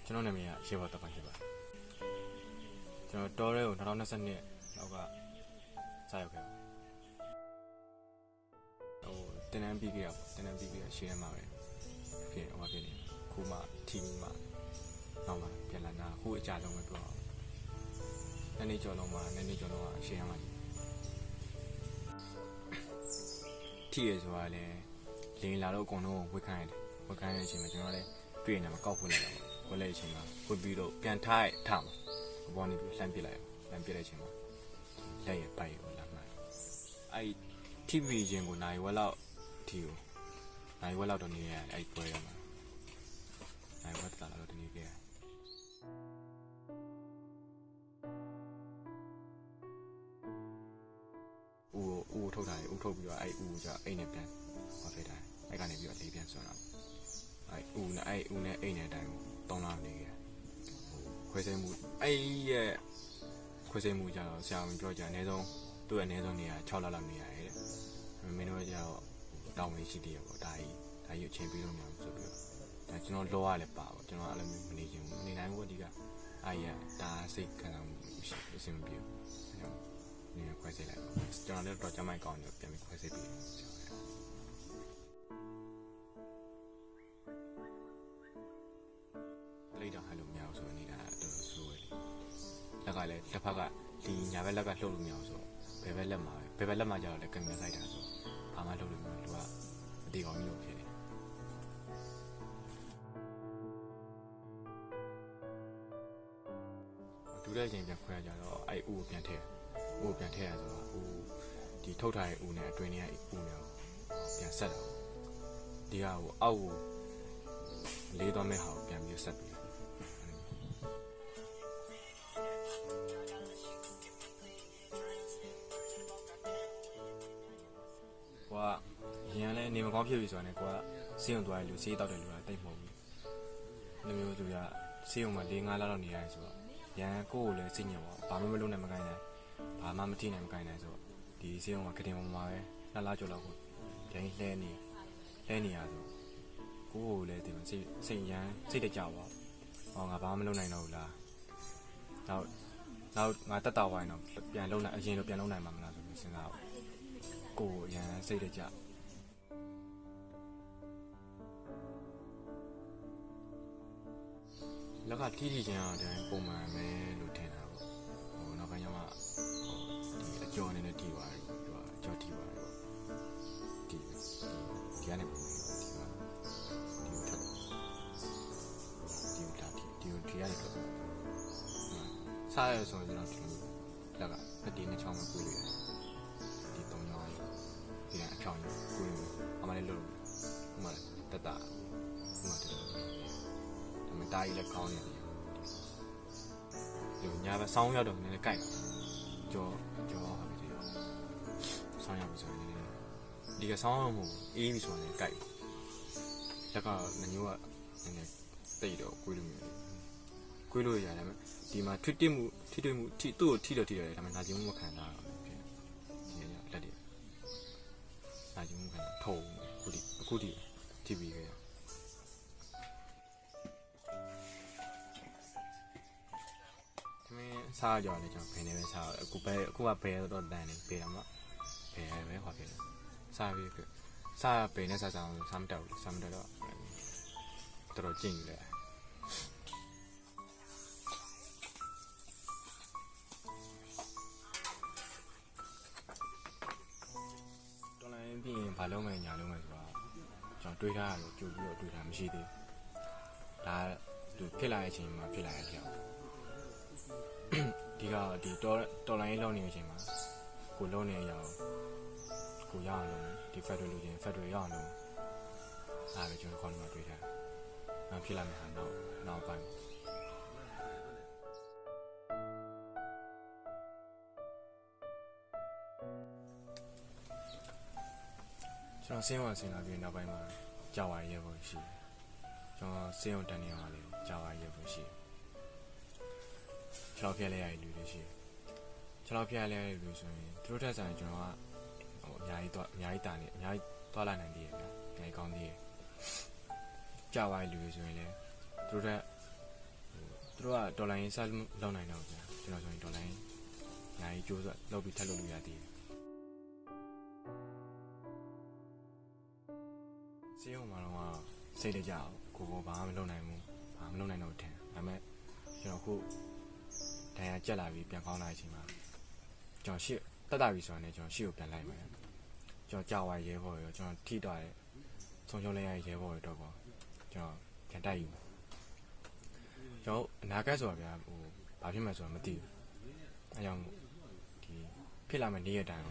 ကျွန်တော်နာမည်ကရေဘော်တပန်ဖြစ်ပါကျွန်တော်တော်ရဲကို2022လောက်ကစရောက်ခဲ့ပါတင်နန်းပြီးခဲ့တာပေါ့တင်နန်းပြီးခဲ့ရှေ့ထဲမှာပဲဖြစ်ဟိုဖြစ်နေခုမှထီမှနောက်မှပြန်လာတာခုအကြလုံးပဲပြောအောင်နှစ်နှစ်ကျော်လုံးမှာနှစ်နှစ်ကျော်လုံးကအရှေ့ထဲမှာထီရဆိုတာလေလင်းလာတော့အကုန်လုံးဝက်ခိုင်းတယ်ဝက်ခိုင်းတဲ့အချိန်မှာကျွန်တော်လည်းတွေ့နေမှာကောက်ဖွင့်လိုက်တာပေါ့ဖွင့်လိုက်တဲ့အချိန်မှာဖွင့်ပြီးတော့ပြန်ထားမှာဘောနေပြီးလှမ်းပစ်လိုက်လှမ်းပစ်တဲ့အချိန်မှာလက်ရပိုက်ကိုလာမှအဲ့ TV ချင်းကိုနိုင်ဝက်လောက်ထီကိုနိုင်ဝက်လောက်တော့နေရအဲ့ပွဲရမှာနိုင်ဝက်လာတော့တနေခဲ့ဦးထုတ်တာဦးထုတ်ပြီးတော့အဲ့ဦးကအိတ်နဲ့ပြန်ဟောဖေးတာအဲ့ကနေပြီးတော့လေးပြန်ဆွမ်းတာအဲ့ဦးနဲ့အိတ်နဲ့အတိုင်းကို3လနေခဲ့ခွဲစိတ်မှုအဲ့ရဲ့ခွဲစိတ်မှုကြတော့ဆရာဝန်ပြောကြအနည်းဆုံးသူ့အနည်းဆုံးနေရ6လလောက်နေရတယ်တဲ့မင်းတို့ကြတော့တောင်းဝင်ရှိသေးရပေါ့ဒါကြီးအချိန်ပေးလို့မရဘူးဆိုပြီးတော့ဒါကျွန်တော်လောရလည်းပါပေါ့ကျွန်တော်အဲ့လိုမနေချင်ဘူးနေနိုင်ဘူးအဓိကအဲ့ရဒါစိတ်ခံစားမှုရှိအဆင်မပြေဘူးအဲ့တော့နေခွဲစိတ်လိုက်ကျွန်တော်လည်းတော့ကြမ်းမိုက်ကောင်းတယ်ပြန်ပြီးခွဲစိတ်ပြီးလိတော့ဟဲ့လို့မရဘူးဆိုနေတာတော်တော်ဆိုးတယ်လက်ကလည်းတစ်ဖက်ကဒီညာဘက်လက်ကလှုပ်လို့မရဘူးဆိုဘယ်ဘက်လက်မှာကြတော့လည်းကင်မရာလိုက်တာဆိုဘာမှလှုပ်လို့မရဘူးသူကအတေကောင်ကြီးလို့ဖြစ်နေဒူတဲ့အချိန်ပြန်ခွဲကြတော့အဲ့ဦးကိုပြန်ထည့်ရဆိုတော့ဦးဒီထုတ်ထားတဲ့ဦးနဲ့အတွင်းထဲကဦးနဲ့ပြန်ဆက်တာဒီကဟိုအောက်ကိုလေးသွားမဲ့ဟာကိုပြန်ပြီးဆက်ပြီးကွာရန်လည်းနေမကောင်းဖြစ်ပြီဆိုတာနဲ့ကွာဆေးရုံသွားရလို့ဆေးတောက်တယ်လို့တိတ်မဟုတ်ဘူးလူမျိုးသူကဆေးရုံမှာ4-5လလောက်နေရတယ်ဆိုတော့ရန်ကိုယ်ကိုလည်းစိတ်ညစ်သွားဘာမှမလုပ်နိုင်မကိုင်းနိုင်ဘာမှမထိနိုင်မကိုင်းနိုင်ဆိုတော့ဒီဆေးရုံကကတင်ပေါ်မှာပဲ2လကျော်လောက်ကိုပြန်လှဲနေရဆိုကိုယ်ကိုလည်းဒီမှာစိတ်ရန်စိတ်တကြပါဟောငါဘာမှမလုပ်နိုင်တော့ဘူးလားနောက်ငါတက်တာဝိုင်းတော့ပြန်လုံးနိုင်အရင်တော့ပြန်လုံးနိုင်မှာမလားဆိုပြီးစဉ်းစားကိုယ်ရန်စိတ်တကြလက်ကထီချင်းအောင်တိုင်းပုံမှန်ပဲလို့ထင်တာပေါ့ဟိုနောက်ပိုင်းကျမှဒီအကျော်နေနဲ့တီးသွားတယ်ပြောအကျော်တီးသွားတယ်ပေါ့ဒီကနေပုံမှန်ဒီထပ်ဒီကနေထပ်စားရဆိုရင်ကျွန်တော်ဒီလက်ကနှစ်တီးနှစ်ချောင်းမှပြေးလို့ရတယ်ဒီ3ချောင်းဒီကအချောင်းပြေးလို့အမှလည်းလို့ဥမာတက်တာဥမာတက်ဒါမှတားကြီးလည်းကောင်းနေတယ်ဒီညာဘက်ဆောင်းရောက်တော့နည်းနည်းကြိုက်ကြောဟာပြီဒီဆောင်းရောက်ပြီဆိုရင်ဒီကဆောင်းအောင်မဟုတ်အေးပြီဆိုရင်ကြိုက်လက်ကမညိုးကနည်းနည်းတိတ်တော့ကွေးလို့ရတယ်ဒီမှာထိတွေ့မှုသူ့ကိုထိတော့တယ်ဒါမှနာကျင်မှုမခံတာဖြစ်ဒီလက်တွေနာကျင်မှုခံထုံအခုထိထိပြီးခဲ့မင်းစားကြတယ်ကျွန်တော်ဘယ်နေပဲစားအခုကဘယ်တော့တန်နေပေးတာမဘယ်ပဲဟောဖြစ်စားပြီးစားပင်နဲ့စားမတက်ဘူးစားမတက်တော့တော်ကျင့်ယူတယ်တော်လိုင်းပြီးရင်ဘာလုံးမယ်ညာလုံးမယ်ဆိုတော့ကျွန်တော်တွေးထားရတယ်ကြိုပြီးတော့တွေးထားမရှိသေးဒါသူဖြစ်လာတဲ့အချိန်မှာဖြစ်လာတဲ့အကြောင်းဒီတော်လိုင်းလုံးနေတဲ့အချိန်မှာကိုလုံးနေရအောင်ကိုရအောင်လုပ်ဒီ factory လူချင်း factory ရအောင်လုပ်အားပဲကျွန်တော်ခေါင်းမှာတွေးထားနောက်ဖြစ်လာမယ်ဟာနောက်ပိုင်းကျွန်တော်ဆင်းလာပြီးနောက်ပိုင်းမှာကြာဝါရဲဖို့ရှိကျွန်တော်ဆင်းရုံတန်းနေရလေကြာဝါရဲဖို့ရှိခြေထောက်ဖြတ်လဲရလူတွေရှိခြေထောက်ဖြတ်လဲရလူဆိုရင်သူတို့ထက်ဆိုင်ကျွန်တော်ကဟိုအများကြီးတာနေအများကြီးသွားလာနိုင်သေးရဲ့ဗျာအများကြီးကောင်းသေးရဲ့ကြာဝါလူတွေဆိုရင်လည်းသူတို့ထက် သူတို့ကဒေါ်လာရင်းစားလောက်နိုင်တော့ဗျာကျွန်တော်ဆိုရင်ဒေါ်လာရင်းညာကြီးကျိုးဆိုလောက်ပြီးထပ်လုပ်လို့ရသေးတယ်စေးုံမှာတော့စိတ်တကြအောင်ကိုဘာမှမလုပ်နိုင်ဘူးဘာမလုပ်နိုင်တော့ထင်ဒါပေမဲ့ကျွန်တော်ခုဒဏ်ရာကျက်လာပြီးပြန်ကောင်းလာတဲ့အချိန်မှာကျွန်တော်ရှေ့တက်တာပြီဆိုတာနဲ့ကျွန်တော်ရှေ့ကိုပြန်လိုက်မယ်ကျွန်တော်ကြာဝါရဲဘော်ရောကျွန်တော်ထိတော့တယ်ဆုံးရှုံးလိုက်ရရဲဘော်တွေတော့ပေါ့ကျွန်တော်ပြန်တိုက်ယူကျွန်တော်အနာဂတ်ဆိုတာဗျာဟိုဘာဖြစ်မှဆိုတာမသိဘူးအဲကြောင့်ဒီဖြစ်လာမယ့်နေ့ရက်တိုင်း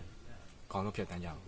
ခေါင်းဆုံးဖြတ်တန်းကြအောင်